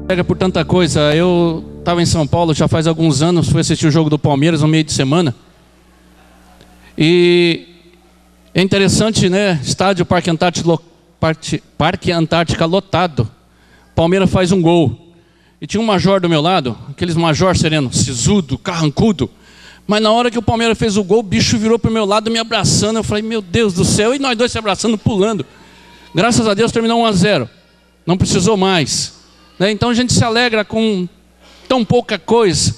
Pega por tanta coisa. Eu estava em São Paulo já faz alguns anos, fui assistir o jogo do Palmeiras no meio de semana. E é interessante, né? Estádio Parque Antártica lotado. Palmeiras faz um gol. E tinha um major do meu lado, aqueles major sereno, sisudo, carrancudo. Mas na hora que o Palmeiras fez o gol, o bicho virou para o meu lado me abraçando. Eu falei, meu Deus do céu, e nós dois se abraçando, pulando. Graças a Deus terminou 1-0. Não precisou mais. Então a gente se alegra com tão pouca coisa.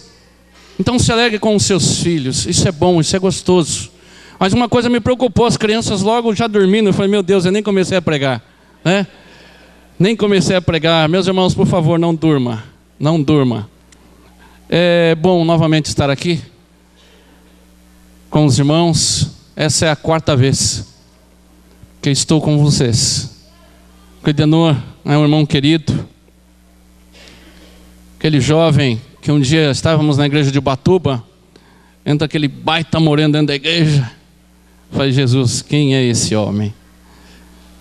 Então se alegre com os seus filhos. Isso é bom, isso é gostoso. Mas uma coisa me preocupou, as crianças logo já dormindo. Eu falei, meu Deus, eu nem comecei a pregar, né? Nem comecei a pregar. Meus irmãos, por favor, não durma. Não durma. É bom novamente estar aqui com os irmãos. Essa é a 4ª vez que estou com vocês. O Clidenor é um irmão querido. Aquele jovem que um dia estávamos na igreja de Ubatuba, entra aquele baita moreno dentro da igreja. Eu falei, Jesus, quem é esse homem?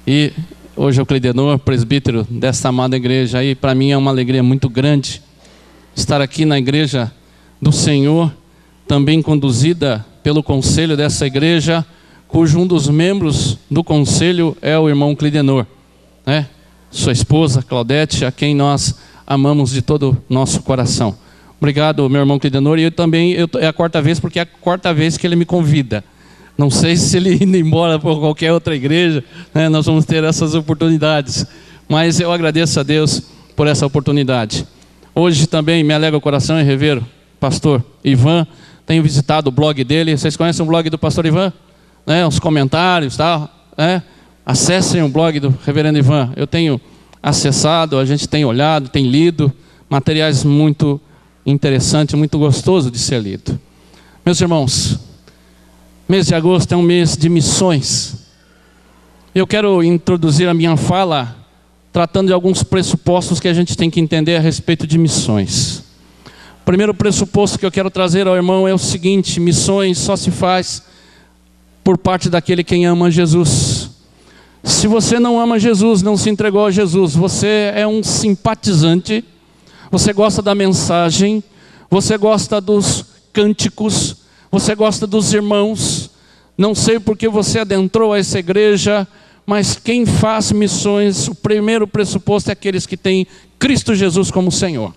E hoje é o Clidenor, presbítero desta amada igreja. E para mim é uma alegria muito grande estar aqui na igreja do Senhor, também conduzida pelo conselho dessa igreja, cujo um dos membros do conselho é o irmão Clidenor, né? Sua esposa, Claudete, a quem nós amamos de todo o nosso coração. Obrigado, meu irmão Clidenor. E eu também, é a 4ª vez, porque é a 4ª vez que ele me convida. Não sei se ele indo embora para qualquer outra igreja, né, nós vamos ter essas oportunidades. Mas eu agradeço a Deus por essa oportunidade. Hoje também me alegra o coração em rever o pastor Ivan. Tenho visitado o blog dele. Vocês conhecem o blog do pastor Ivan? Né, os comentários e tal. Né? Acessem o blog do reverendo Ivan. Eu tenho acessado, a gente tem olhado, tem lido. Materiais muito interessantes, muito gostoso de ser lido. Meus irmãos, mês de agosto é um mês de missões. Eu quero introduzir a minha fala tratando de alguns pressupostos que a gente tem que entender a respeito de missões. O primeiro pressuposto que eu quero trazer ao irmão é o seguinte: missões só se faz por parte daquele quem ama Jesus. Se você não ama Jesus, não se entregou a Jesus, você é um simpatizante, você gosta da mensagem, você gosta dos cânticos, você gosta dos irmãos. Não sei porque você adentrou a essa igreja, mas quem faz missões, o primeiro pressuposto é aqueles que têm Cristo Jesus como Senhor.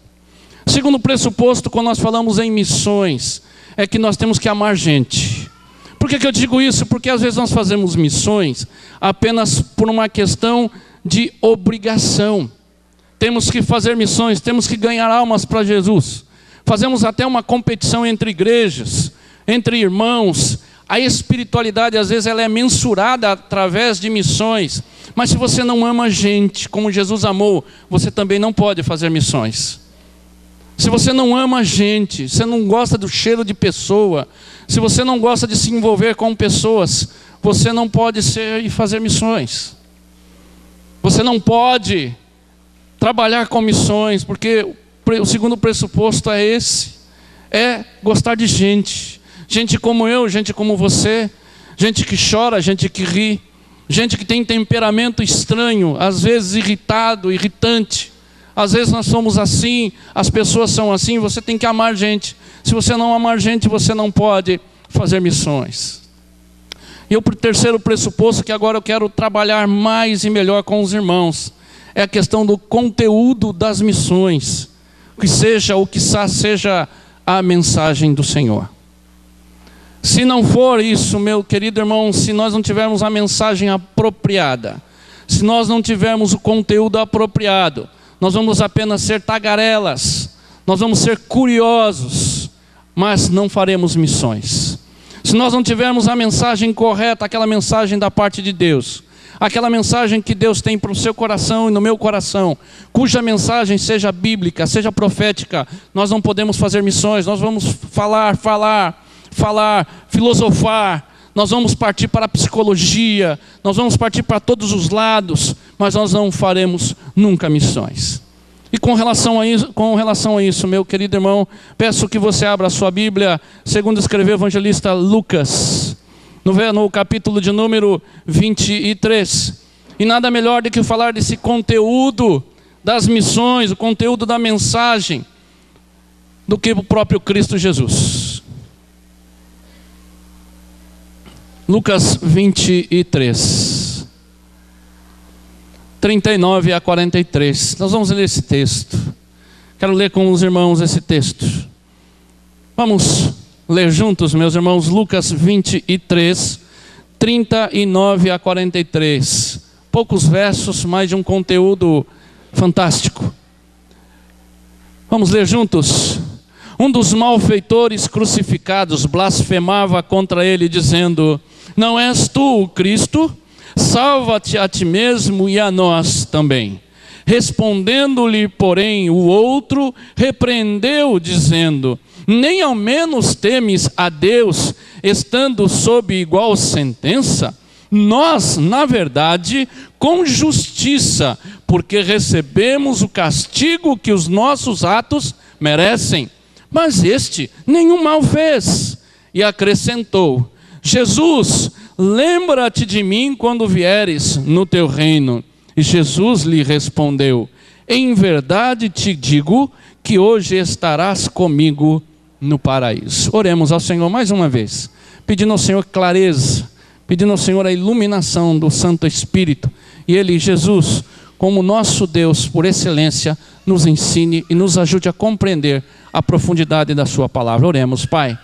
Segundo pressuposto, quando nós falamos em missões, é que nós temos que amar gente. Por que eu digo isso? Porque às vezes nós fazemos missões apenas por uma questão de obrigação. Temos que fazer missões, temos que ganhar almas para Jesus. Fazemos até uma competição entre igrejas, entre irmãos. A espiritualidade às vezes ela é mensurada através de missões. Mas se você não ama gente como Jesus amou, você também não pode fazer missões. Se você não ama gente, você não gosta do cheiro de pessoa, se você não gosta de se envolver com pessoas, você não pode ser e fazer missões. Você não pode trabalhar com missões, porque o segundo pressuposto é esse, é gostar de gente. Gente como eu, gente como você, gente que chora, gente que ri, gente que tem temperamento estranho, às vezes irritado, irritante. Às vezes nós somos assim, as pessoas são assim, você tem que amar gente. Se você não amar gente, você não pode fazer missões. E o terceiro pressuposto que agora eu quero trabalhar mais e melhor com os irmãos, é a questão do conteúdo das missões. Que seja, ou quiçá seja a mensagem do Senhor. Se não for isso, meu querido irmão, se nós não tivermos a mensagem apropriada, se nós não tivermos o conteúdo apropriado, nós vamos apenas ser tagarelas, nós vamos ser curiosos, mas não faremos missões. Se nós não tivermos a mensagem correta, aquela mensagem da parte de Deus, aquela mensagem que Deus tem para o seu coração e no meu coração, cuja mensagem seja bíblica, seja profética, nós não podemos fazer missões. Nós vamos falar, filosofar, nós vamos partir para a psicologia, nós vamos partir para todos os lados, mas nós não faremos nunca missões. E com relação a isso, meu querido irmão, peço que você abra a sua Bíblia, segundo escreveu o evangelista Lucas, no capítulo de número 23. E nada melhor do que falar desse conteúdo das missões, o conteúdo da mensagem, do que o próprio Cristo Jesus. Lucas 23, 39 a 43. Nós vamos ler esse texto. Quero ler com os irmãos esse texto. Vamos ler juntos, meus irmãos, Lucas 23, 39 a 43. Poucos versos, mas de um conteúdo fantástico. Vamos ler juntos. Um dos malfeitores crucificados blasfemava contra ele, dizendo: não és tu o Cristo? Salva-te a ti mesmo e a nós também. Respondendo-lhe, porém, o outro repreendeu, dizendo: nem ao menos temes a Deus, estando sob igual sentença? Nós, na verdade, com justiça, porque recebemos o castigo que os nossos atos merecem. Mas este nenhum mal fez. E acrescentou: Jesus, lembra-te de mim quando vieres no teu reino. E Jesus lhe respondeu: em verdade te digo que hoje estarás comigo no paraíso. Oremos ao Senhor mais uma vez, pedindo ao Senhor clareza, pedindo ao Senhor a iluminação do Santo Espírito. E Ele, Jesus, como nosso Deus por excelência, nos ensine e nos ajude a compreender a profundidade da sua palavra. Oremos. Pai,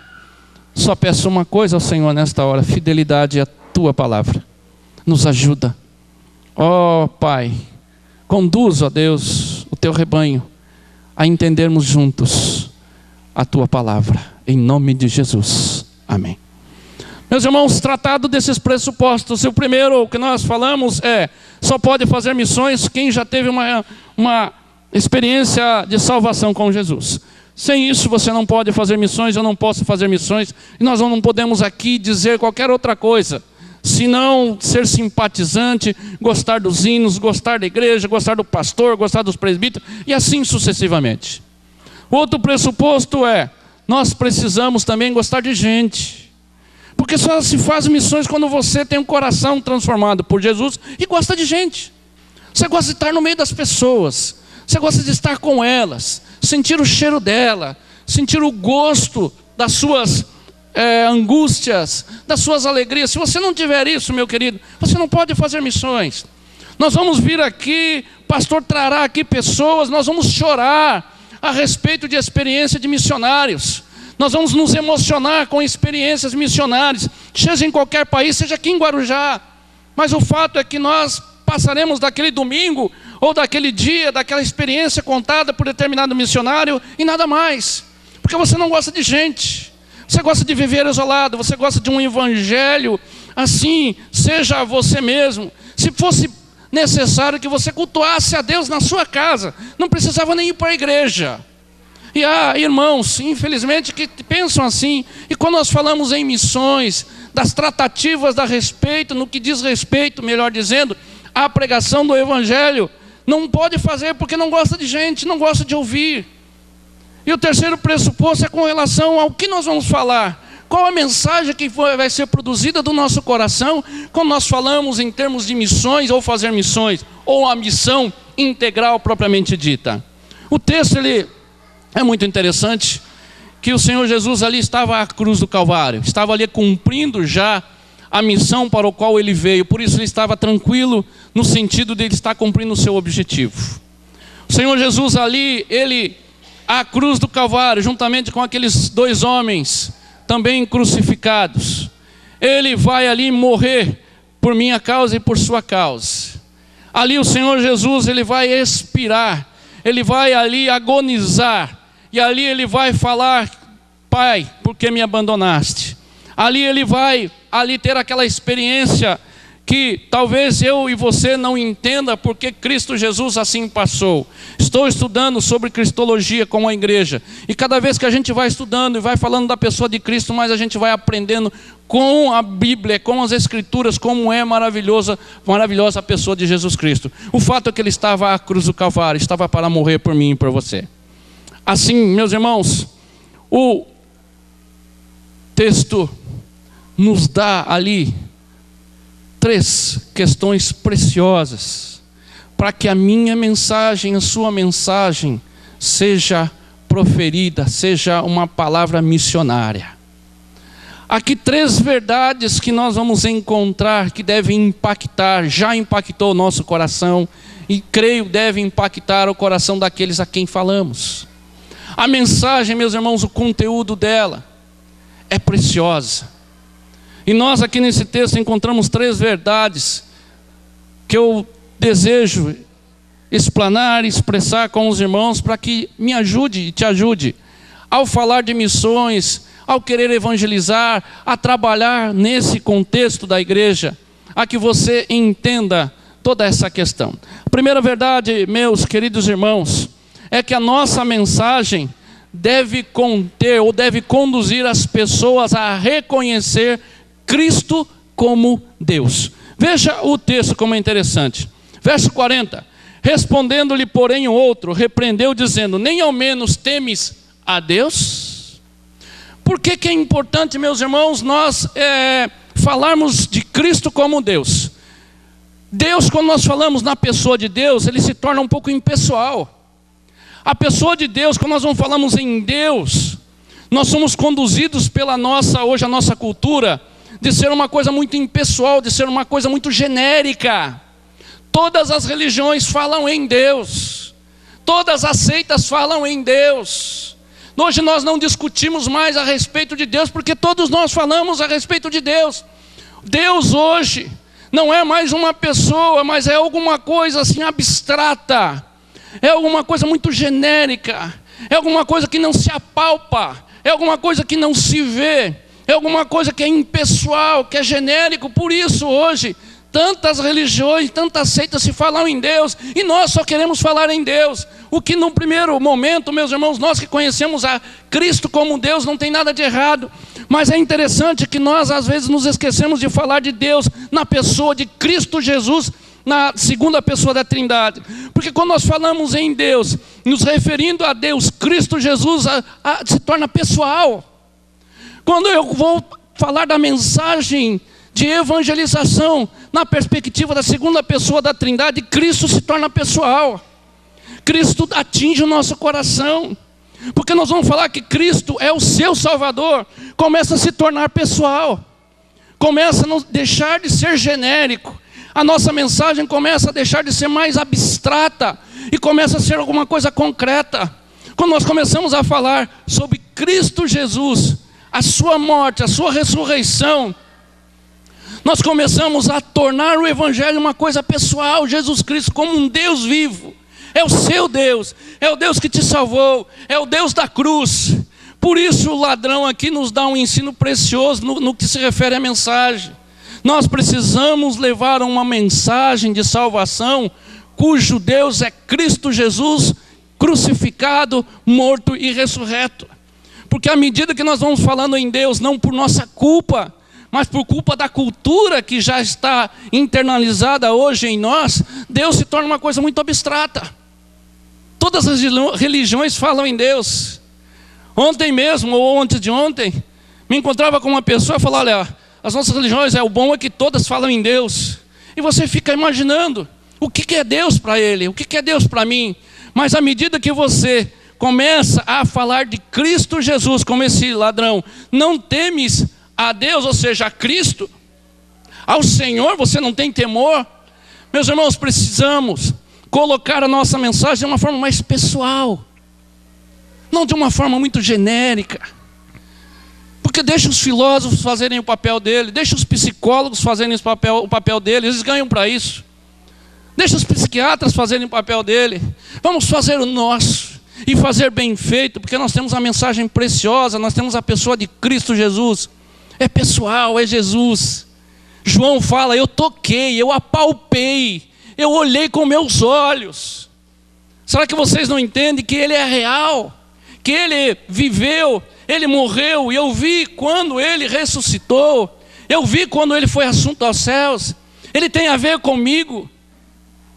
só peço uma coisa ao Senhor nesta hora: fidelidade à tua palavra. Nos ajuda. Ó Pai, conduz, ó Deus, o teu rebanho a entendermos juntos a tua palavra, em nome de Jesus, amém. Meus irmãos, tratado desses pressupostos, o primeiro que nós falamos é: só pode fazer missões quem já teve uma experiência de salvação com Jesus. Sem isso você não pode fazer missões, eu não posso fazer missões, e nós não podemos aqui dizer qualquer outra coisa, senão ser simpatizante, gostar dos hinos, gostar da igreja, gostar do pastor, gostar dos presbíteros, e assim sucessivamente. Outro pressuposto é: nós precisamos também gostar de gente, porque só se faz missões quando você tem um coração transformado por Jesus e gosta de gente. Você gosta de estar no meio das pessoas, você gosta de estar com elas, sentir o cheiro dela, sentir o gosto das suas angústias, das suas alegrias. Se você não tiver isso, meu querido, você não pode fazer missões. Nós vamos vir aqui, o pastor trará aqui pessoas, nós vamos chorar a respeito de experiência de missionários. Nós vamos nos emocionar com experiências missionárias, seja em qualquer país, seja aqui em Guarujá. Mas o fato é que nós passaremos daquele domingo, ou daquele dia, daquela experiência contada por determinado missionário, e nada mais. Porque você não gosta de gente. Você gosta de viver isolado, você gosta de um evangelho assim, seja você mesmo. Se fosse necessário que você cultuasse a Deus na sua casa, não precisava nem ir para a igreja. E há irmãos, infelizmente, que pensam assim. E quando nós falamos em missões, das tratativas a respeito, no que diz respeito, melhor dizendo, à pregação do evangelho, não pode fazer porque não gosta de gente, não gosta de ouvir. E o terceiro pressuposto é com relação ao que nós vamos falar. Qual a mensagem que vai ser produzida do nosso coração quando nós falamos em termos de missões ou fazer missões, ou a missão integral propriamente dita. O texto ele é muito interessante, que o Senhor Jesus ali estava à cruz do Calvário, estava ali cumprindo já a missão para o qual ele veio, por isso ele estava tranquilo no sentido de ele estar cumprindo o seu objetivo. O Senhor Jesus ali, ele à cruz do Calvário, juntamente com aqueles dois homens também crucificados, ele vai ali morrer por minha causa e por sua causa. Ali o Senhor Jesus, ele vai expirar, ele vai ali agonizar, e ali ele vai falar: Pai, por que me abandonaste? Ali ele vai ter aquela experiência que talvez eu e você não entenda porque Cristo Jesus assim passou. Estou estudando sobre cristologia com a igreja, e cada vez que a gente vai estudando e vai falando da pessoa de Cristo, mais a gente vai aprendendo com a Bíblia, com as Escrituras, como é maravilhosa a pessoa de Jesus Cristo. O fato é que ele estava à cruz do Calvário, estava para morrer por mim e por você. Assim, meus irmãos, o texto nos dá ali 3 questões preciosas para que a minha mensagem, a sua mensagem, seja proferida, seja uma palavra missionária. Aqui 3 verdades que nós vamos encontrar que devem impactar, já impactou o nosso coração e creio deve impactar o coração daqueles a quem falamos. A mensagem, meus irmãos, o conteúdo dela é preciosa. E nós aqui nesse texto encontramos 3 verdades que eu desejo explanar e expressar com os irmãos para que me ajude e te ajude ao falar de missões, ao querer evangelizar, a trabalhar nesse contexto da igreja, a que você entenda toda essa questão. A primeira verdade, meus queridos irmãos, é que a nossa mensagem deve conter ou deve conduzir as pessoas a reconhecer Cristo como Deus. Veja o texto como é interessante. Verso 40. Respondendo-lhe, porém, o outro, repreendeu, dizendo: nem ao menos temes a Deus? Por que é importante, meus irmãos, nós falarmos de Cristo como Deus? Deus, quando nós falamos na pessoa de Deus, ele se torna um pouco impessoal. A pessoa de Deus, quando nós falamos em Deus, nós somos conduzidos pela hoje a nossa cultura, de ser uma coisa muito impessoal, de ser uma coisa muito genérica. Todas as religiões falam em Deus. Todas as seitas falam em Deus. Hoje nós não discutimos mais a respeito de Deus, porque todos nós falamos a respeito de Deus. Deus hoje não é mais uma pessoa, mas é alguma coisa assim abstrata. É alguma coisa muito genérica. É alguma coisa que não se apalpa. É alguma coisa que não se vê. É alguma coisa que é impessoal, que é genérico. Por isso hoje tantas religiões, tantas seitas se falam em Deus, e nós só queremos falar em Deus. O que no primeiro momento, meus irmãos, nós que conhecemos a Cristo como Deus, não tem nada de errado. Mas é interessante que nós às vezes nos esquecemos de falar de Deus na pessoa de Cristo Jesus, na segunda pessoa da Trindade. Porque quando nós falamos em Deus, nos referindo a Deus, Cristo Jesus, se torna pessoal. Quando eu vou falar da mensagem de evangelização, na perspectiva da segunda pessoa da Trindade, Cristo se torna pessoal. Cristo atinge o nosso coração. Porque nós vamos falar que Cristo é o seu Salvador, começa a se tornar pessoal. Começa a não deixar de ser genérico. A nossa mensagem começa a deixar de ser mais abstrata e começa a ser alguma coisa concreta. Quando nós começamos a falar sobre Cristo Jesus, a sua morte, a sua ressurreição, nós começamos a tornar o Evangelho uma coisa pessoal. Jesus Cristo como um Deus vivo. É o seu Deus, é o Deus que te salvou, é o Deus da cruz. Por isso o ladrão aqui nos dá um ensino precioso no que se refere à mensagem. Nós precisamos levar uma mensagem de salvação, cujo Deus é Cristo Jesus, crucificado, morto e ressurreto. Porque à medida que nós vamos falando em Deus, não por nossa culpa, mas por culpa da cultura que já está internalizada hoje em nós, Deus se torna uma coisa muito abstrata. Todas as religiões falam em Deus. Ontem mesmo, ou antes de ontem, me encontrava com uma pessoa e falou: olha, as nossas religiões, o bom é que todas falam em Deus. E você fica imaginando, o que é Deus para ele? O que é Deus para mim? Mas à medida que você começa a falar de Cristo Jesus, como esse ladrão, não temes a Deus, ou seja, a Cristo, ao Senhor, você não tem temor. Meus irmãos, precisamos colocar a nossa mensagem de uma forma mais pessoal, não de uma forma muito genérica. Porque deixa os filósofos fazerem o papel dele, deixa os psicólogos fazerem o papel dele, eles ganham para isso. Deixa os psiquiatras fazerem o papel dele. Vamos fazer o nosso e fazer bem feito, porque nós temos a mensagem preciosa, nós temos a pessoa de Cristo Jesus. É pessoal, é Jesus. João fala: eu toquei, eu apalpei, eu olhei com meus olhos. Será que vocês não entendem que ele é real? Que ele viveu, ele morreu, e eu vi quando ele ressuscitou, eu vi quando ele foi assunto aos céus. Ele tem a ver comigo,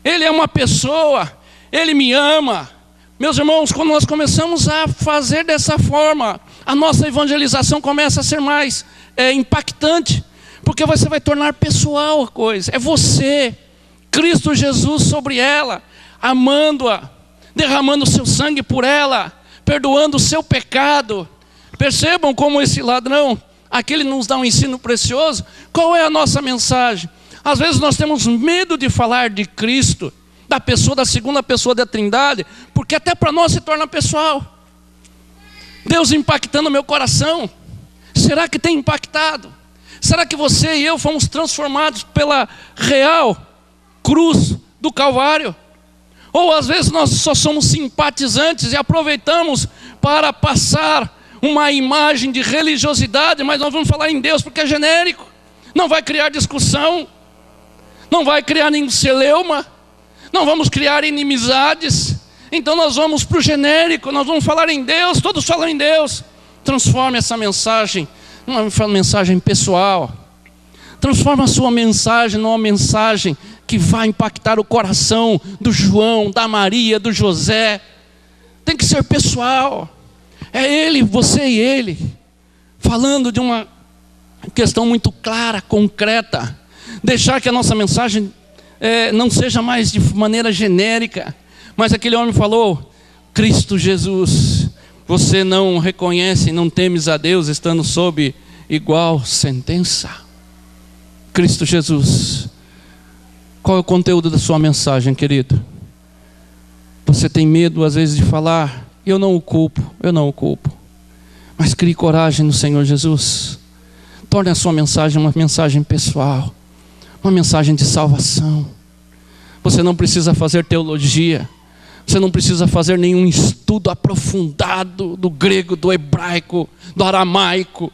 ele é uma pessoa, ele me ama. Meus irmãos, quando nós começamos a fazer dessa forma, a nossa evangelização começa a ser mais impactante, porque você vai tornar pessoal a coisa. É você, Cristo Jesus sobre ela, amando-a, derramando o seu sangue por ela, perdoando o seu pecado. Percebam como esse ladrão, aquele nos dá um ensino precioso. Qual é a nossa mensagem? Às vezes nós temos medo de falar de Cristo, da pessoa, da segunda pessoa da Trindade, porque até para nós se torna pessoal. Deus impactando meu coração. Será que tem impactado? Será que você e eu fomos transformados pela real cruz do Calvário? Ou às vezes nós só somos simpatizantes e aproveitamos para passar uma imagem de religiosidade, mas nós vamos falar em Deus porque é genérico. Não vai criar discussão, não vai criar nenhum celeuma, não vamos criar inimizades. Então nós vamos para o genérico, nós vamos falar em Deus, todos falam em Deus. Transforme essa mensagem numa mensagem pessoal. Transforme a sua mensagem numa mensagem que vai impactar o coração do João, da Maria, do José. Tem que ser pessoal. É ele, você e ele, falando de uma questão muito clara, concreta. Deixar que a nossa mensagem não seja mais de maneira genérica. Mas aquele homem falou: Cristo Jesus, você não reconhece, não temes a Deus estando sob igual sentença? Cristo Jesus. Qual é o conteúdo da sua mensagem, querido? Você tem medo às vezes de falar? Eu não o culpo. Mas crie coragem no Senhor Jesus. Torne a sua mensagem uma mensagem pessoal, uma mensagem de salvação. Você não precisa fazer teologia, você não precisa fazer nenhum estudo aprofundado do grego, do hebraico, do aramaico.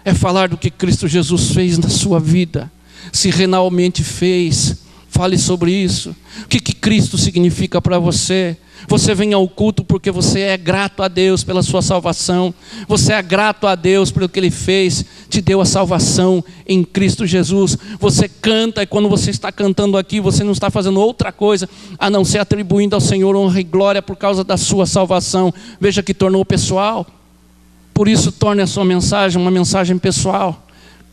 É falar do que Cristo Jesus fez na sua vida. Se realmente fez, fale sobre isso. O que Cristo significa para você? Você vem ao culto porque você é grato a Deus pela sua salvação. Você é grato a Deus pelo que Ele fez, te deu a salvação em Cristo Jesus. Você canta, e quando você está cantando aqui, você não está fazendo outra coisa a não ser atribuindo ao Senhor honra e glória por causa da sua salvação. Veja que tornou pessoal. Por isso torne a sua mensagem uma mensagem pessoal.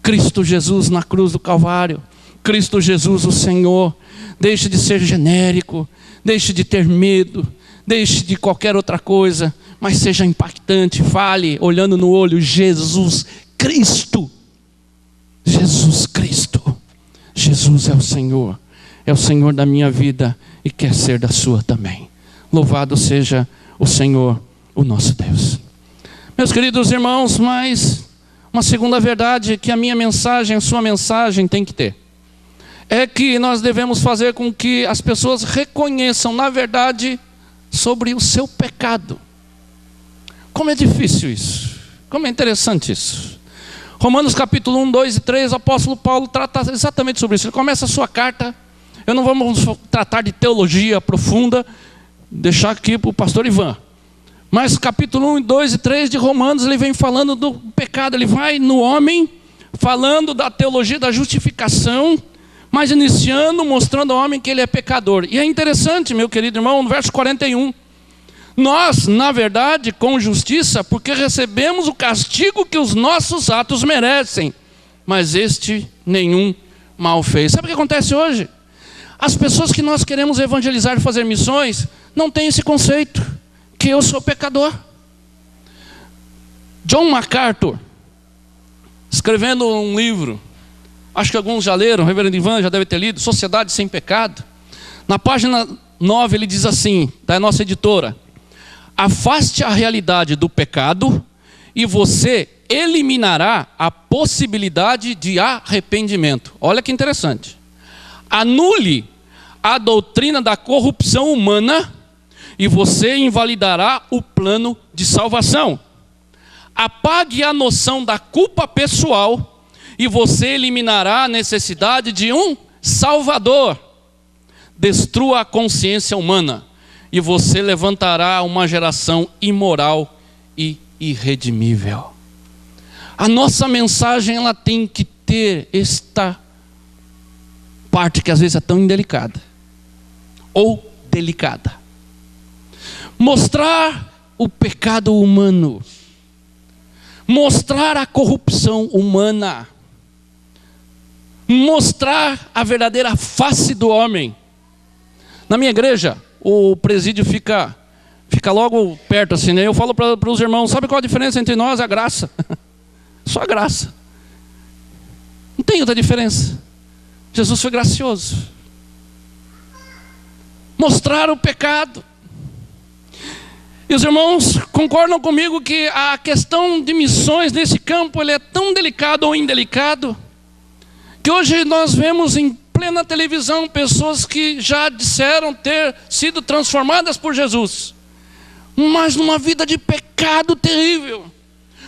Cristo Jesus na cruz do Calvário, Cristo Jesus o Senhor. Deixe de ser genérico, deixe de ter medo, deixe de qualquer outra coisa, mas seja impactante. Fale olhando no olho: Jesus Cristo. Jesus Cristo. Jesus é o Senhor da minha vida e quer ser da sua também. Louvado seja o Senhor, o nosso Deus. Meus queridos irmãos, mas uma segunda verdade que a minha mensagem, a sua mensagem tem que ter, é que nós devemos fazer com que as pessoas reconheçam, na verdade, sobre o seu pecado. Como é difícil isso, como é interessante isso. Romanos capítulo 1, 2 e 3, o apóstolo Paulo trata exatamente sobre isso. Ele começa a sua carta. Eu não vamos tratar de teologia profunda, deixar aqui para o pastor Ivan. Mas capítulo 1, 2 e 3 de Romanos, ele vem falando do pecado. Ele vai no homem, falando da teologia da justificação, mas iniciando, mostrando ao homem que ele é pecador. E é interessante, meu querido irmão, no verso 41. Nós, na verdade, com justiça, porque recebemos o castigo que os nossos atos merecem, mas este nenhum mal fez. Sabe o que acontece hoje? As pessoas que nós queremos evangelizar e fazer missões, não têm esse conceito, que eu sou pecador. John MacArthur, escrevendo um livro, acho que alguns já leram, o reverendo Ivan já deve ter lido, Sociedade Sem Pecado. Na página 9 ele diz assim, da nossa editora: afaste a realidade do pecado e você eliminará a possibilidade de arrependimento. Olha que interessante. Anule a doutrina da corrupção humana e você invalidará o plano de salvação. Apague a noção da culpa pessoal e você eliminará a necessidade de um Salvador. Destrua a consciência humana e você levantará uma geração imoral e irredimível. A nossa mensagem, ela tem que ter esta parte que às vezes é tão indelicada ou delicada. Mostrar o pecado humano, mostrar a corrupção humana, mostrar a verdadeira face do homem, Na minha igreja, o presídio fica logo perto assim, né? Eu falo para os irmãos, sabe qual a diferença entre nós? A graça. Só a graça. Não tem outra diferença. Jesus foi gracioso. Mostrar o pecado. E os irmãos concordam comigo que a questão de missões nesse campo ele é tão delicado ou indelicado, que hoje nós vemos em plena televisão pessoas que já disseram ter sido transformadas por Jesus, mas numa vida de pecado terrível,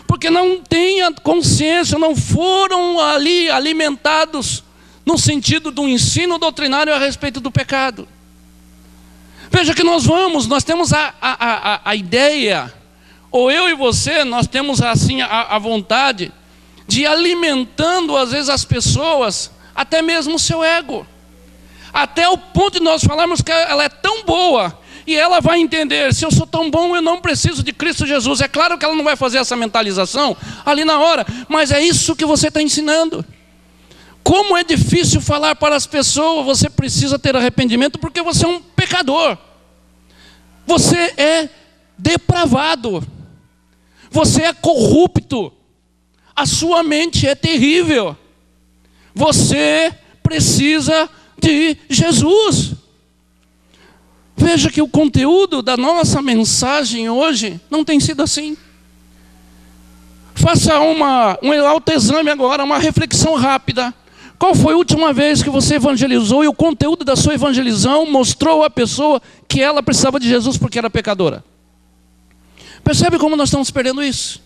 porque não têm a consciência, não foram ali alimentados no sentido do ensino doutrinário a respeito do pecado. Veja que nós temos a ideia, ou eu e você, nós temos assim a vontade de ir alimentando às vezes as pessoas, até mesmo o seu ego, até o ponto de nós falarmos que ela é tão boa, e ela vai entender, se eu sou tão bom eu não preciso de Cristo Jesus. É claro que ela não vai fazer essa mentalização ali na hora, mas é isso que você está ensinando. Como é difícil falar para as pessoas, você precisa ter arrependimento porque você é um pecador. Você é depravado. Você é corrupto. A sua mente é terrível. Você precisa de Jesus. Veja que o conteúdo da nossa mensagem hoje não tem sido assim. Faça um autoexame agora, uma reflexão rápida. Qual foi a última vez que você evangelizou e o conteúdo da sua evangelização mostrou à pessoa que ela precisava de Jesus porque era pecadora? Percebe como nós estamos perdendo isso?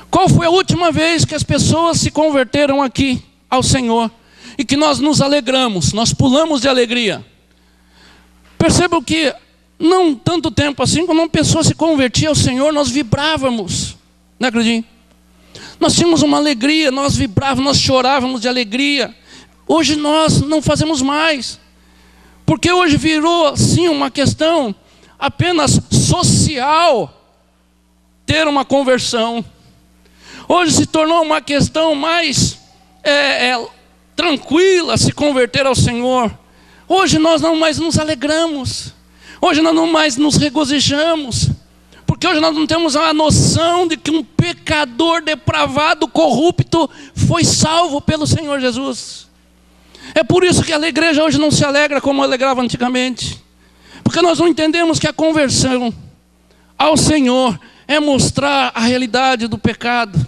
Qual foi a última vez que as pessoas se converteram aqui ao Senhor e que nós nos alegramos, nós pulamos de alegria? Percebam que não tanto tempo assim, quando uma pessoa se convertia ao Senhor, nós vibrávamos, não acredito? Nós tínhamos uma alegria, nós vibrávamos, nós chorávamos de alegria. Hoje nós não fazemos mais, porque hoje virou assim uma questão apenas social ter uma conversão. Hoje se tornou uma questão mais tranquila se converter ao Senhor. Hoje nós não mais nos alegramos, hoje nós não mais nos regozijamos, porque hoje nós não temos a noção de que um pecador depravado, corrupto, foi salvo pelo Senhor Jesus. É por isso que a igreja hoje não se alegra como alegrava antigamente, porque nós não entendemos que a conversão ao Senhor é mostrar a realidade do pecado.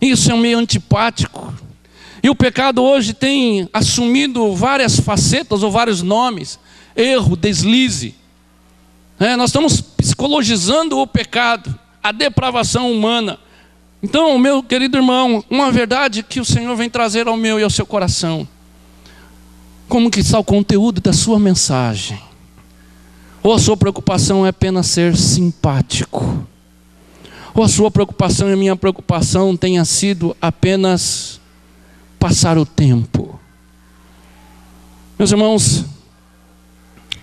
Isso é meio antipático. E o pecado hoje tem assumido várias facetas ou vários nomes. Erro, deslize. Nós estamos psicologizando o pecado, a depravação humana. Então, meu querido irmão, uma verdade que o Senhor vem trazer ao meu e ao seu coração. Como que está o conteúdo da sua mensagem? Ou a sua preocupação é apenas ser simpático? Ou a sua preocupação e a minha preocupação tenha sido apenas passar o tempo? Meus irmãos,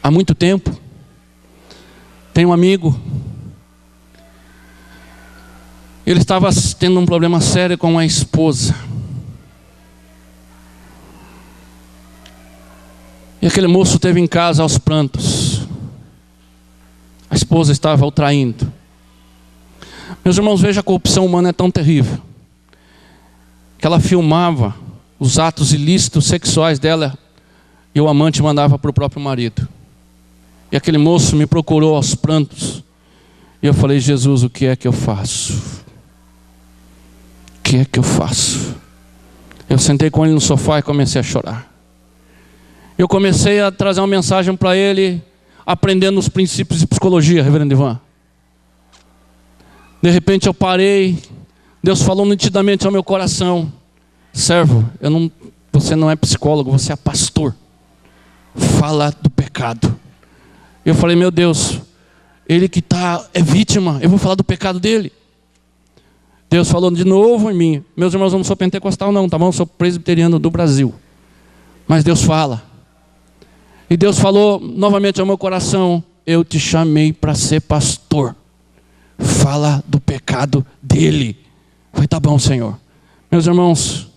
há muito tempo, tem um amigo, ele estava tendo um problema sério com a esposa. E aquele moço esteve em casa aos prantos. A esposa estava o traindo. Meus irmãos, veja, a corrupção humana é tão terrível, que ela filmava os atos ilícitos sexuais dela e o amante mandava para o próprio marido. E aquele moço me procurou aos prantos. E eu falei: Jesus, o que é que eu faço? O que é que eu faço? Eu sentei com ele no sofá e comecei a chorar. Eu comecei a trazer uma mensagem para ele, aprendendo os princípios de psicologia, reverendo Ivan. De repente eu parei, Deus falou nitidamente ao meu coração: servo, você não é psicólogo, você é pastor. Fala do pecado. Eu falei: meu Deus, ele que é vítima, eu vou falar do pecado dele. Deus falou de novo em mim. Meus irmãos, eu não sou pentecostal não, tá bom? Eu sou presbiteriano do Brasil. Mas Deus fala. E Deus falou novamente ao meu coração: eu te chamei para ser pastor. Fala do pecado dele. Eu falei: tá bom, Senhor. Meus irmãos,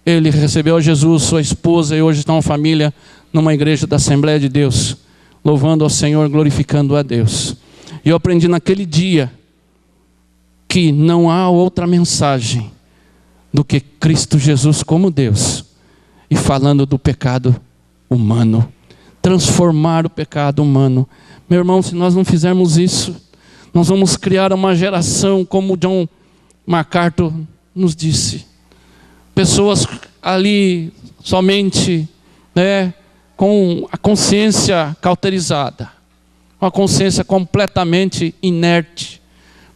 ele recebeu a Jesus, sua esposa, e hoje está uma família numa igreja da Assembleia de Deus. louvando ao Senhor, glorificando a Deus. E eu aprendi naquele dia que não há outra mensagem do que Cristo Jesus como Deus, e falando do pecado humano, transformar o pecado humano. Meu irmão, se nós não fizermos isso, nós vamos criar uma geração, como John MacArthur nos disse, pessoas ali somente, com a consciência cauterizada, com a consciência completamente inerte,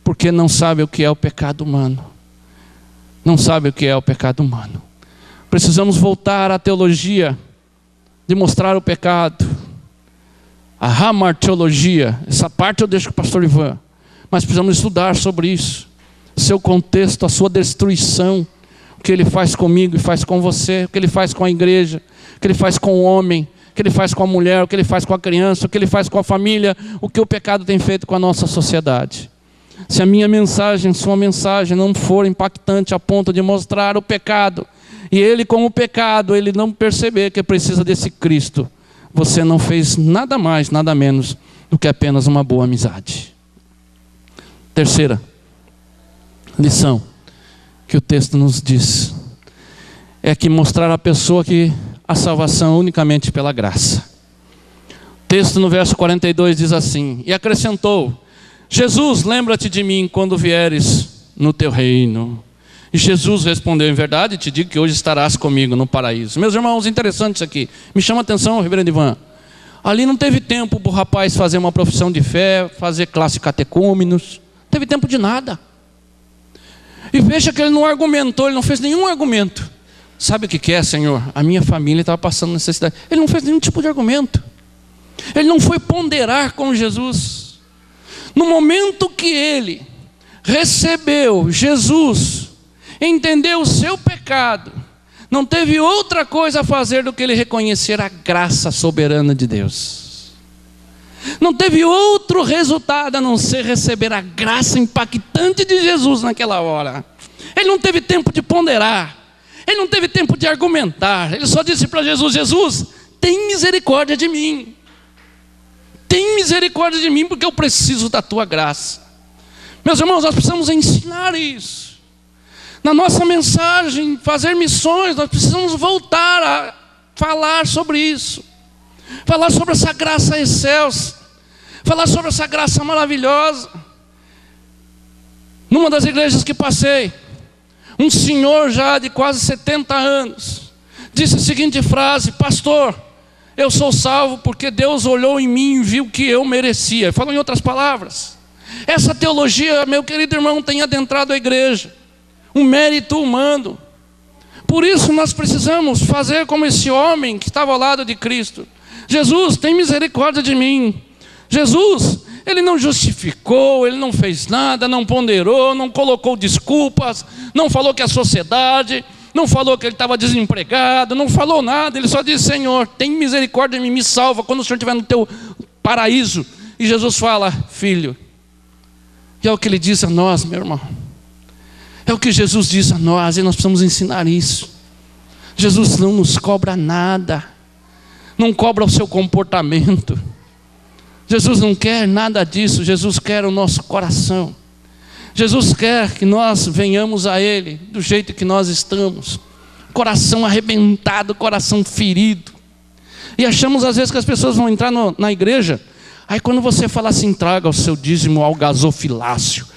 porque não sabe o que é o pecado humano. Não sabe o que é o pecado humano. Precisamos voltar à teologia de mostrar o pecado, a hamartiologia. Essa parte eu deixo com o pastor Ivan, mas precisamos estudar sobre isso, seu contexto, a sua destruição, o que ele faz comigo e faz com você, o que ele faz com a igreja, o que ele faz com o homem, o que ele faz com a mulher, o que ele faz com a criança, o que ele faz com a família, o que o pecado tem feito com a nossa sociedade. Se a minha mensagem, sua mensagem não for impactante a ponto de mostrar o pecado, e ele com o pecado, ele não perceber que precisa desse Cristo, você não fez nada mais, nada menos do que apenas uma boa amizade. Terceira lição que o texto nos diz é que mostrar à pessoa que a salvação é unicamente pela graça. O texto no verso 42 diz assim: e acrescentou: Jesus, lembra-te de mim quando vieres no teu reino. E Jesus respondeu: em verdade te digo que hoje estarás comigo no paraíso. Meus irmãos, interessante isso aqui, me chama a atenção, reverendo Ivan. Ali não teve tempo para o rapaz fazer uma profissão de fé, fazer classe catecúmenos, não teve tempo de nada. E veja que ele não argumentou, ele não fez nenhum argumento. Sabe o que é, Senhor? A minha família estava passando necessidade. Ele não fez nenhum tipo de argumento. Ele não foi ponderar com Jesus. No momento que ele recebeu Jesus, entendeu o seu pecado, não teve outra coisa a fazer do que ele reconhecer a graça soberana de Deus. Não teve outro resultado a não ser receber a graça impactante de Jesus naquela hora. Ele não teve tempo de ponderar, ele não teve tempo de argumentar. Ele só disse para Jesus: Jesus, tem misericórdia de mim. Tem misericórdia de mim, porque eu preciso da tua graça. Meus irmãos, nós precisamos ensinar isso. Na nossa mensagem, fazer missões, nós precisamos voltar a falar sobre isso. Falar sobre essa graça excelsa. Falar sobre essa graça maravilhosa. Numa das igrejas que passei, um senhor já de quase 70 anos disse a seguinte frase: pastor, eu sou salvo porque Deus olhou em mim e viu que eu merecia. Falou em outras palavras. Essa teologia, meu querido irmão, tem adentrado a igreja. Um mérito humano. Por isso nós precisamos fazer como esse homem que estava ao lado de Cristo. Jesus, tem misericórdia de mim. Jesus, ele não justificou, ele não fez nada, não ponderou, não colocou desculpas, não falou que a sociedade, não falou que ele estava desempregado, não falou nada. Ele só disse: Senhor, tem misericórdia de mim, me salva quando o Senhor estiver no teu paraíso. E Jesus fala: filho. E é o que ele diz a nós, meu irmão. É o que Jesus diz a nós, e nós precisamos ensinar isso. Jesus não nos cobra nada, não cobra o seu comportamento. Jesus não quer nada disso. Jesus quer o nosso coração. Jesus quer que nós venhamos a Ele do jeito que nós estamos, coração arrebentado, coração ferido. E achamos às vezes que as pessoas vão entrar na igreja, aí quando você fala assim: traga o seu dízimo ao gasofilácio,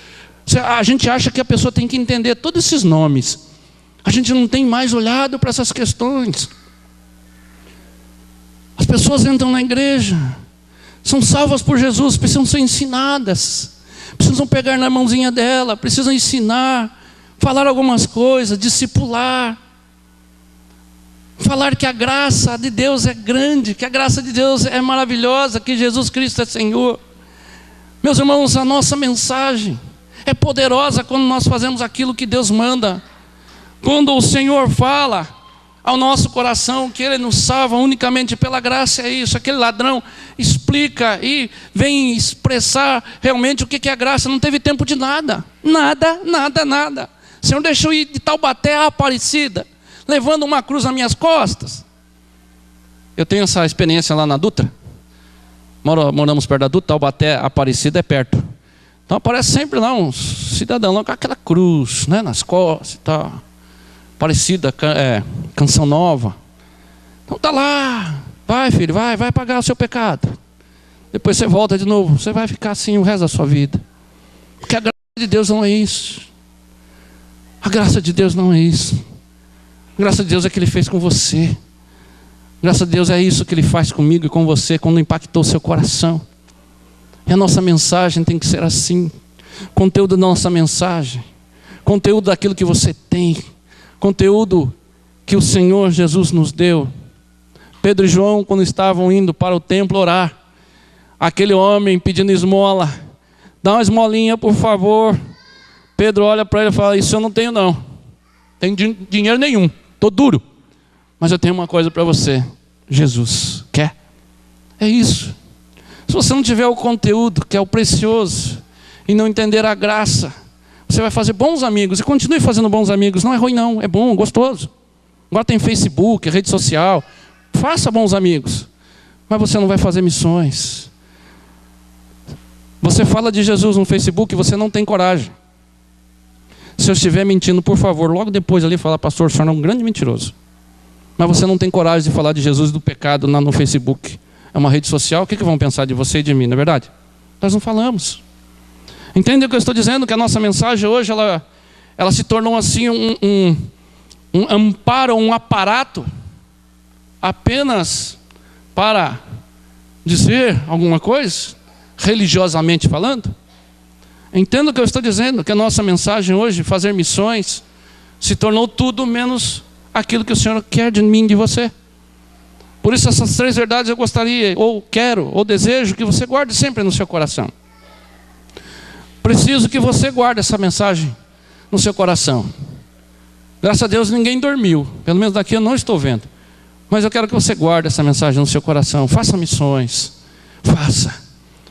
a gente acha que a pessoa tem que entender todos esses nomes. A gente não tem mais olhado para essas questões. As pessoas entram na igreja, são salvas por Jesus, precisam ser ensinadas, precisam pegar na mãozinha dela, precisam ensinar, falar algumas coisas, discipular, falar que a graça de Deus é grande, que a graça de Deus é maravilhosa, que Jesus Cristo é Senhor. Meus irmãos, a nossa mensagem é poderosa quando nós fazemos aquilo que Deus manda. Quando o Senhor fala ao nosso coração que Ele nos salva unicamente pela graça, é isso. Aquele ladrão explica e vem expressar realmente o que é a graça. Não teve tempo de nada. Nada. O Senhor deixou ir de Taubaté a Aparecida, levando uma cruz nas minhas costas. Eu tenho essa experiência lá na Dutra. Moramos perto da Dutra, Taubaté, Aparecida é perto. Então aparece sempre lá um cidadão lá com aquela cruz, né, nas costas e tal. Aparecida, Canção Nova. Então tá lá, vai filho, vai pagar o seu pecado. Depois você volta de novo, você vai ficar assim o resto da sua vida. Porque a graça de Deus não é isso. A graça de Deus não é isso. A graça de Deus é que Ele fez com você. A graça de Deus é isso que Ele faz comigo e com você quando impactou o seu coração. E a nossa mensagem tem que ser assim. Conteúdo da nossa mensagem, conteúdo daquilo que você tem, conteúdo que o Senhor Jesus nos deu. Pedro e João, quando estavam indo para o templo orar, aquele homem pedindo esmola, dá uma esmolinha por favor. Pedro olha para ele e fala, isso eu não tenho não, tenho dinheiro nenhum, estou duro, mas eu tenho uma coisa para você, Jesus, quer? É isso. Se você não tiver o conteúdo, que é o precioso, e não entender a graça, você vai fazer bons amigos, e continue fazendo bons amigos, não é ruim não, é bom, gostoso. Agora tem Facebook, rede social, faça bons amigos, mas você não vai fazer missões. Você fala de Jesus no Facebook e você não tem coragem. Se eu estiver mentindo, por favor, logo depois ali fala, pastor, o senhor é um grande mentiroso. Mas você não tem coragem de falar de Jesus e do pecado no Facebook. É uma rede social, o que vão pensar de você e de mim, não é verdade? Nós não falamos. Entende o que eu estou dizendo? Que a nossa mensagem hoje, ela se tornou assim um amparo, um aparato, apenas para dizer alguma coisa, religiosamente falando. Entenda o que eu estou dizendo, que a nossa mensagem hoje, fazer missões, se tornou tudo menos aquilo que o Senhor quer de mim, de você. Por isso essas 3 verdades eu gostaria, ou quero, ou desejo que você guarde sempre no seu coração. Preciso que você guarde essa mensagem no seu coração. Graças a Deus ninguém dormiu, pelo menos daqui eu não estou vendo. Mas eu quero que você guarde essa mensagem no seu coração. Faça missões, faça,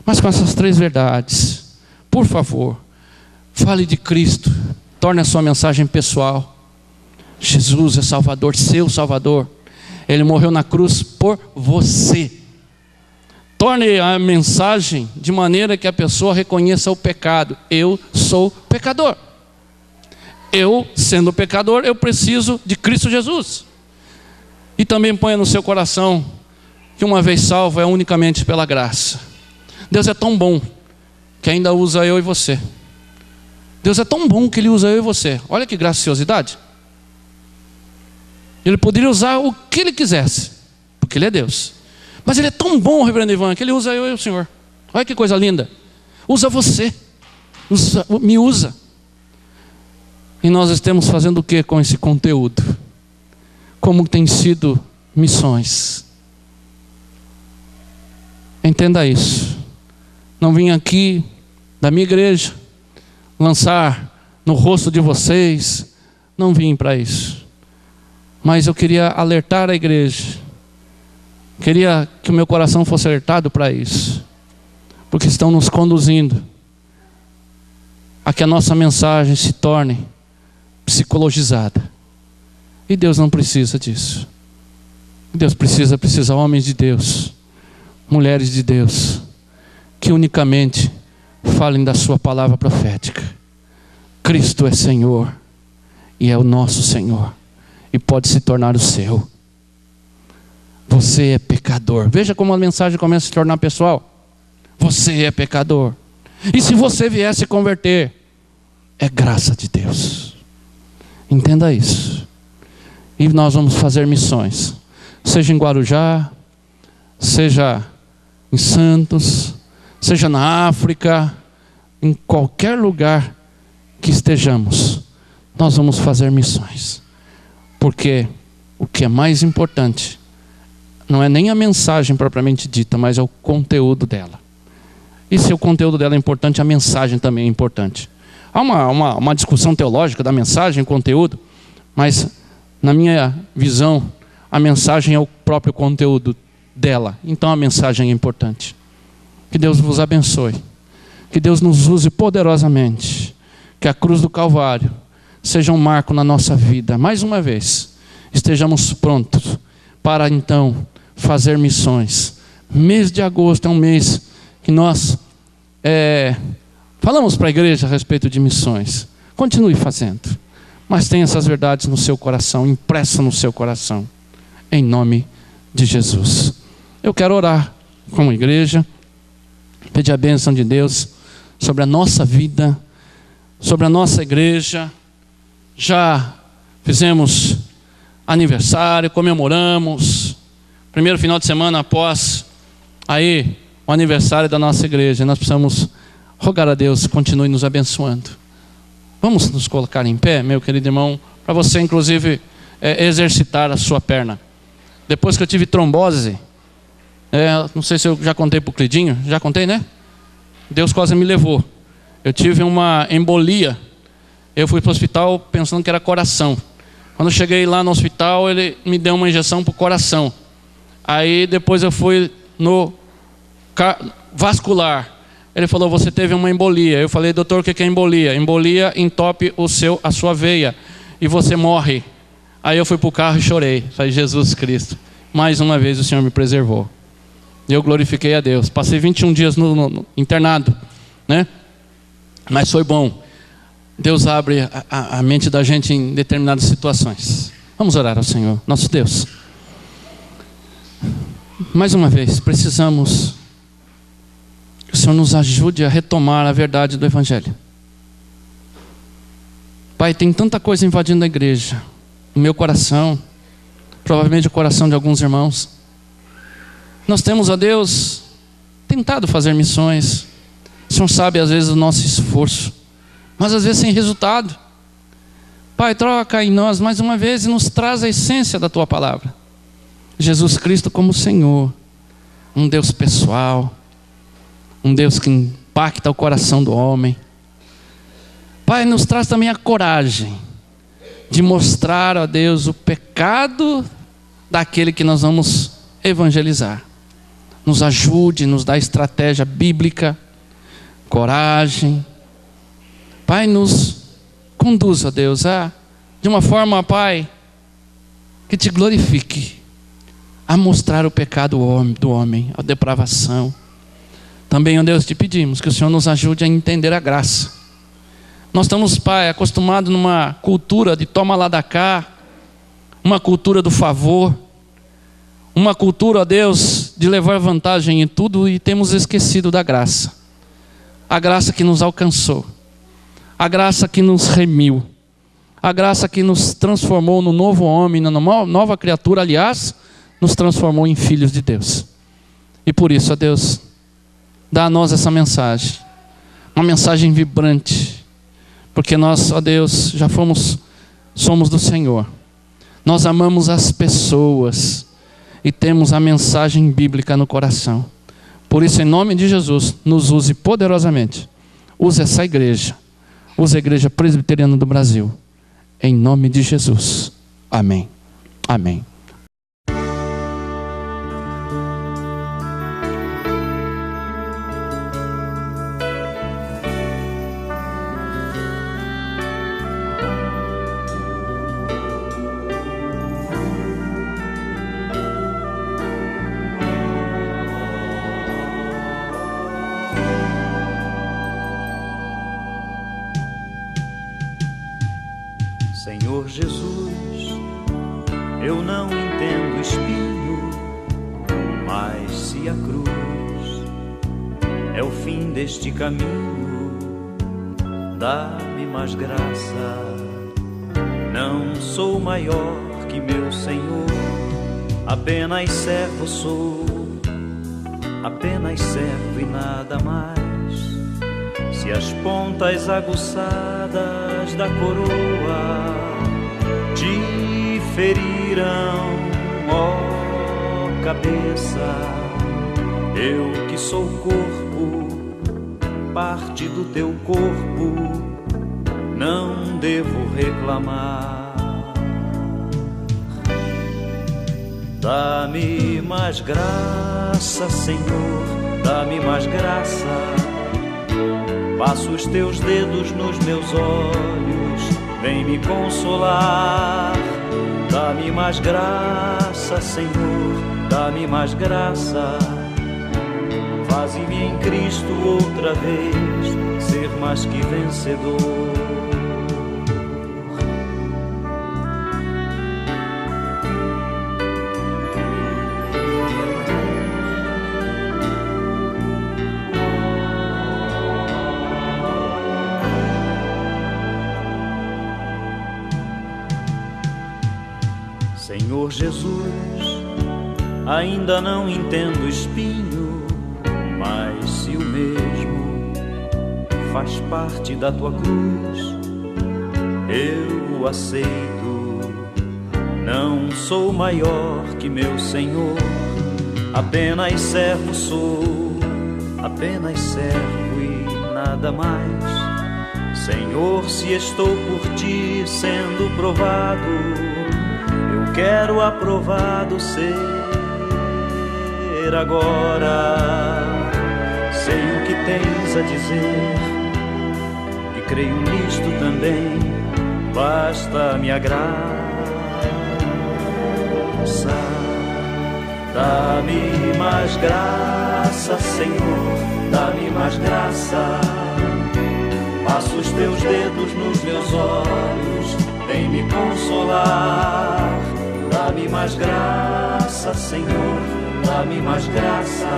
mas com essas 3 verdades. Por favor, fale de Cristo, torne a sua mensagem pessoal. Jesus é Salvador, seu Salvador. Ele morreu na cruz por você. Torne a mensagem de maneira que a pessoa reconheça o pecado. Eu sou pecador. Eu, sendo pecador, eu preciso de Cristo Jesus. E também ponha no seu coração que uma vez salvo é unicamente pela graça. Deus é tão bom que ainda usa eu e você. Deus é tão bom que Ele usa eu e você. Olha que graciosidade. Ele poderia usar o que Ele quisesse, porque Ele é Deus. Mas Ele é tão bom, reverendo Ivan, que Ele usa eu e o Senhor. Olha que coisa linda. Usa você. Me usa. E nós estamos fazendo o que com esse conteúdo? Como tem sido missões? Entenda isso. Não vim aqui da minha igreja lançar no rosto de vocês. Não vim para isso. Mas eu queria alertar a igreja. Queria que o meu coração fosse alertado para isso. Porque estão nos conduzindo a que a nossa mensagem se torne psicologizada. E Deus não precisa disso. Deus precisa homens de Deus, mulheres de Deus, que unicamente falem da sua palavra profética. Cristo é Senhor e é o nosso Senhor. E pode se tornar o seu. Você é pecador. Veja como a mensagem começa a se tornar pessoal. Você é pecador. E se você vier se converter, é graça de Deus. Entenda isso. E nós vamos fazer missões. Seja em Guarujá, seja em Santos, seja na África, em qualquer lugar que estejamos, nós vamos fazer missões. Porque o que é mais importante não é nem a mensagem propriamente dita, mas é o conteúdo dela. E se o conteúdo dela é importante, a mensagem também é importante. Há uma discussão teológica da mensagem e conteúdo, mas na minha visão, a mensagem é o próprio conteúdo dela. Então a mensagem é importante. Que Deus vos abençoe. Que Deus nos use poderosamente. Que a cruz do Calvário seja um marco na nossa vida. Mais uma vez, estejamos prontos para então fazer missões Mês de agosto é um mês que nós falamos para a igreja a respeito de missões. Continue fazendo, mas tenha essas verdades no seu coração, impressa no seu coração, em nome de Jesus. Eu quero orar como igreja, pedir a bênção de Deus sobre a nossa vida, sobre a nossa igreja. Já fizemos aniversário, comemoramos, primeiro final de semana após aí o aniversário da nossa igreja. Nós precisamos rogar a Deus, continue nos abençoando. Vamos nos colocar em pé, meu querido irmão, para você inclusive exercitar a sua perna. Depois que eu tive trombose, não sei se eu já contei para o Clidinho, já contei, né? Deus quase me levou. Eu tive uma embolia. Eu fui para o hospital pensando que era coração. Quando eu cheguei lá no hospital, ele me deu uma injeção para o coração. Aí depois eu fui no vascular. Ele falou, você teve uma embolia. Eu falei, doutor, o que é embolia? Embolia entope a sua veia e você morre. Aí eu fui para o carro e chorei. Falei, Jesus Cristo, mais uma vez o Senhor me preservou. E eu glorifiquei a Deus. Passei 21 dias no internado, né? Mas foi bom. Deus abre a mente da gente em determinadas situações. Vamos orar ao Senhor, nosso Deus. Mais uma vez, precisamos que o Senhor nos ajude a retomar a verdade do Evangelho. Pai, tem tanta coisa invadindo a igreja, o meu coração, provavelmente o coração de alguns irmãos. Nós temos, ó Deus, tentado fazer missões. O Senhor sabe às vezes o nosso esforço, mas às vezes sem resultado. Pai, troca em nós mais uma vez e nos traz a essência da Tua palavra. Jesus Cristo como Senhor, um Deus pessoal, um Deus que impacta o coração do homem. Pai, nos traz também a coragem de mostrar a Deus o pecado daquele que nós vamos evangelizar. Nos ajude, nos dá estratégia bíblica, coragem. Pai, nos conduza, Deus, de uma forma, Pai, que te glorifique, a mostrar o pecado do homem, a depravação. Também, ó Deus, te pedimos que o Senhor nos ajude a entender a graça. Nós estamos, Pai, acostumados numa cultura de toma lá da cá, uma cultura do favor, uma cultura, ó Deus, de levar vantagem em tudo, e temos esquecido da graça. A graça que nos alcançou, a graça que nos remiu, a graça que nos transformou no novo homem, na nova criatura, aliás, nos transformou em filhos de Deus. E por isso, ó Deus, dá a nós essa mensagem, uma mensagem vibrante, porque nós, ó Deus, já somos do Senhor. Nós amamos as pessoas e temos a mensagem bíblica no coração. Por isso, em nome de Jesus, nos use poderosamente. Use essa igreja. Use a Igreja Presbiteriana do Brasil. Em nome de Jesus. Amém. Amém. Senhor Jesus, eu não entendo o espinho, mas se a cruz é o fim deste caminho, dá-me mais graça. Não sou maior que meu Senhor, apenas servo sou, apenas servo e nada mais. Se as pontas aguçadas da coroa te feriram, ó cabeça, eu que sou corpo, parte do teu corpo, não devo reclamar. Dá-me mais graça, Senhor, dá-me mais graça. Passa os teus dedos nos meus olhos, vem me consolar. Dá-me mais graça, Senhor, dá-me mais graça. Faze-me em Cristo outra vez ser mais que vencedor. Senhor Jesus, ainda não entendo o espinho, mas se o mesmo faz parte da tua cruz, eu o aceito. Não sou maior que meu Senhor, apenas servo sou, apenas servo e nada mais. Senhor, se estou por ti sendo provado, quero aprovado ser agora. Sei o que tens a dizer e creio nisto também. Basta minha graça, dá-me mais graça, Senhor, dá-me mais graça. Passa os teus dedos nos meus olhos, vem me consolar. Dá-me mais graça, Senhor, dá-me mais graça.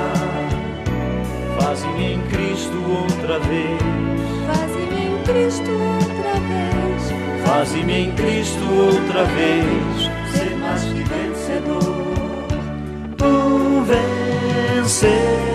Faze-me em Cristo outra vez. Faze-me em Cristo outra vez. Faze-me em Cristo outra vez ser mais que vencedor. Vencedor.